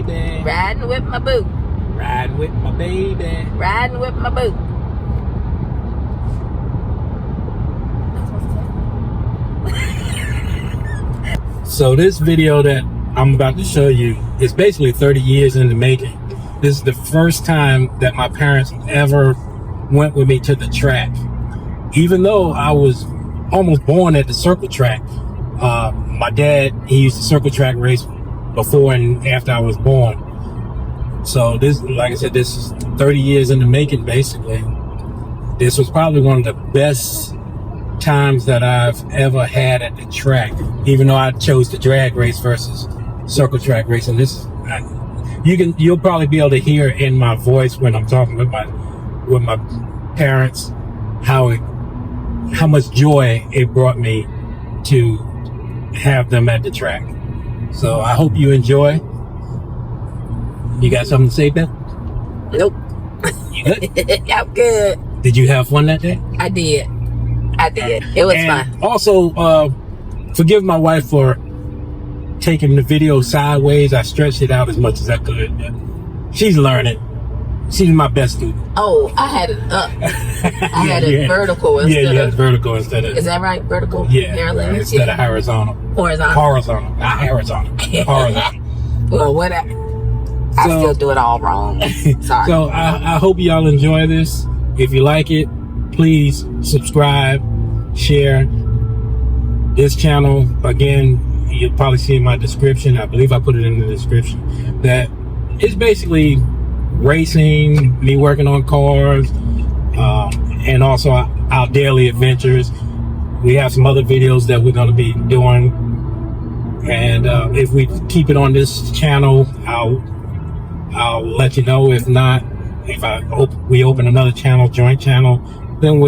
baby. Riding with my boo. Riding with my baby. Riding with my boo. So this video that I'm about to show you is basically 30 years in the making. This is the first time that my parents ever went with me to the track. Even though I was almost born at the circle track, my dad, he used to circle track race before and after I was born. So this, like I said, this is 30 years in the making, basically. This was probably one of the best times that I've ever had at the track, even though I chose the drag race versus circle track racing. You'll probably be able to hear in my voice when I'm talking with my parents how much joy it brought me to have them at the track. So I hope you enjoy. You got something to say, Beth? Nope. You good? I'm good. Did you have fun that day? I did. It was fun. Also, forgive my wife for taking the video sideways. I stretched it out as much as I could. But she's learning. She's my best student. Oh, I had it up. I had it vertical instead of... Yeah, of... vertical instead of... Is that right? Vertical? Yeah, instead of horizontal. Horizontal. Not horizontal. Horizontal. Well, whatever. I still do it all wrong. Sorry. So I hope y'all enjoy this. If you like it, please subscribe, share. This channel, again, you'll probably see in my description. I believe I put it in the description. That it's basically racing, me working on cars, and also our daily adventures. We have some other videos that we're going to be doing, and if we keep it on this channel, I'll let you know. If not, if we open another channel, joint channel, then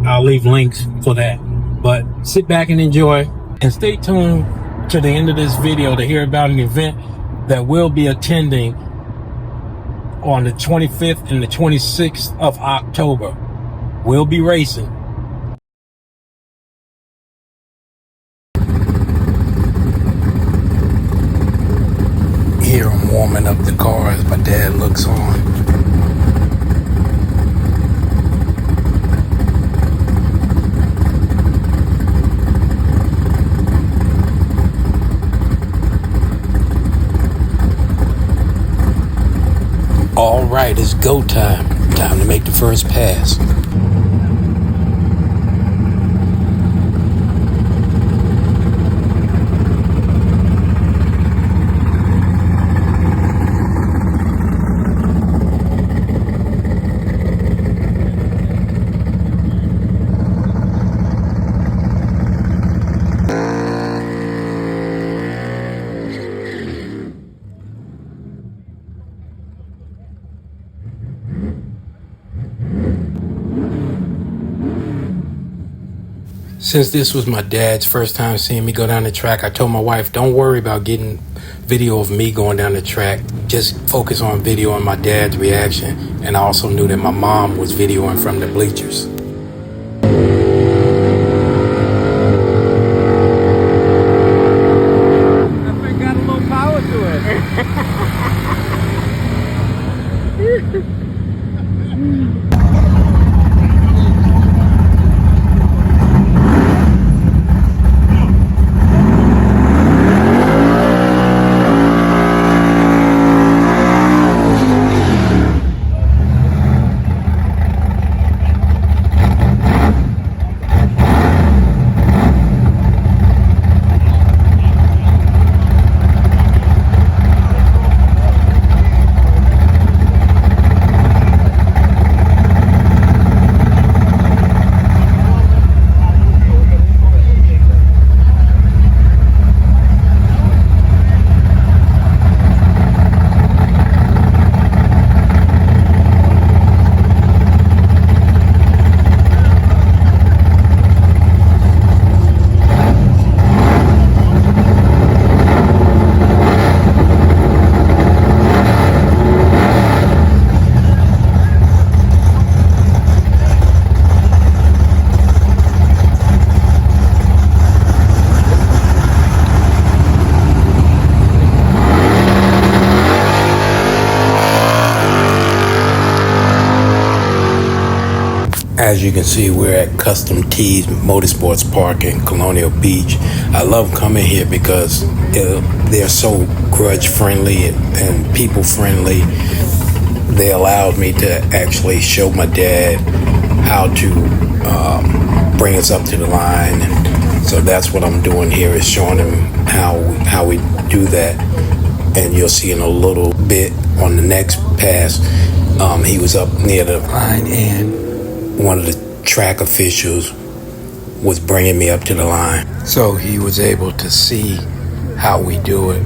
I'll leave links for that. But sit back and enjoy, and stay tuned to the end of this video to hear about an event that we'll be attending on the 25th and the 26th of October. We'll be racing. Here I'm warming up the car as my dad looks on. All right, it's go time. Time to make the first pass. Since this was my dad's first time seeing me go down the track, I told my wife, don't worry about getting video of me going down the track. Just focus on video on my dad's reaction. And I also knew that my mom was videoing from the bleachers. That thing got a little power to it. As you can see, we're at Custom T's Motorsports Park in Colonial Beach. I love coming here because they're so grudge friendly and people friendly. They allowed me to actually show my dad how to bring us up to the line, and so that's what I'm doing here, is showing him how we do that. And you'll see in a little bit on the next pass, he was up near the line, and one of the track officials was bringing me up to the line, so he was able to see how we do it.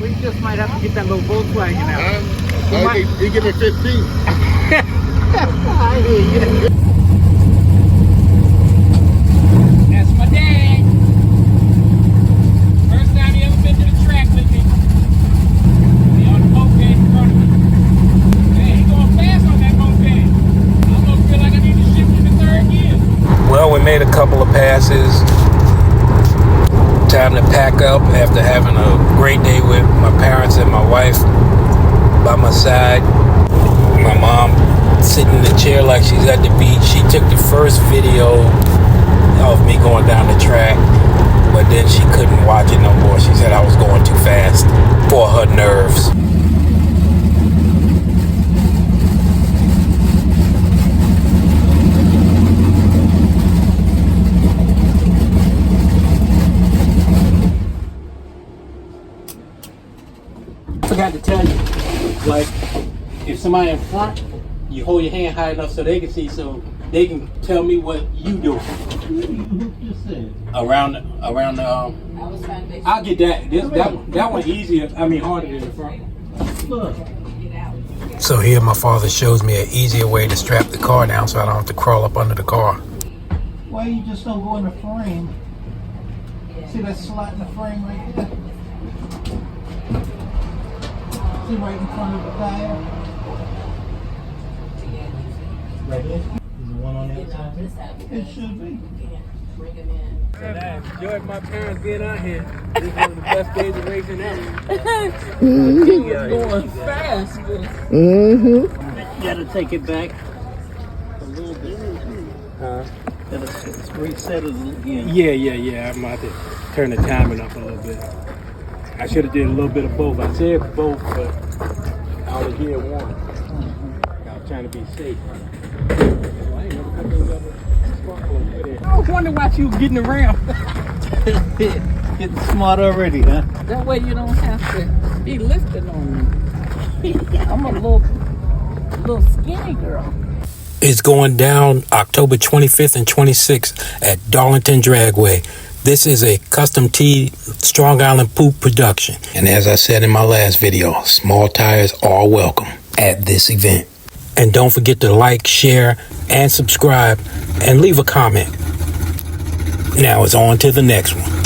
We just might have to get that little Volkswagen out. He give me 15. I hear you. That's my dad. First time he ever been to the track with me. He on the moped in front of me. Hey, he going fast on that moped. I almost feel like I need to shift in the third gear. Well, we made a couple of passes. Time to pack up after having a great day with my parents and my wife by my side. My mom sitting in the chair like she's at the beach. She took the first video of me going down the track, but then she couldn't watch it no more. She said I was going too fast for her nerves. I forgot to tell you, like, if somebody in front, you hold your hand high enough so they can see, so they can tell me what you doing. Around the I'll get that. That one easier. I mean harder than the front. Look. So here my father shows me an easier way to strap the car down so I don't have to crawl up under the car. Why you just don't go in the frame? See that slot in the frame right there? See right in front of the tire? Right here? Is the one on the other side? It should be. I enjoyed my parents being out here. This is one of the best days of racing ever. He was going fast. You gotta take it back a little bit. Gotta reset it again. Yeah. I'm about to turn the timing up a little bit. I should have did a little bit of both. I said both, but I only did one. I was trying to be safe. I was wondering why you was getting around. Getting smart already, huh? That way you don't have to be lifting on me. I'm a little skinny girl. It's going down October 25th and 26th at Darlington Dragway. This is a Custom T Strong Island Poop production. And as I said in my last video, small tires are welcome at this event. And don't forget to like, share, and subscribe, and leave a comment. Now it's on to the next one.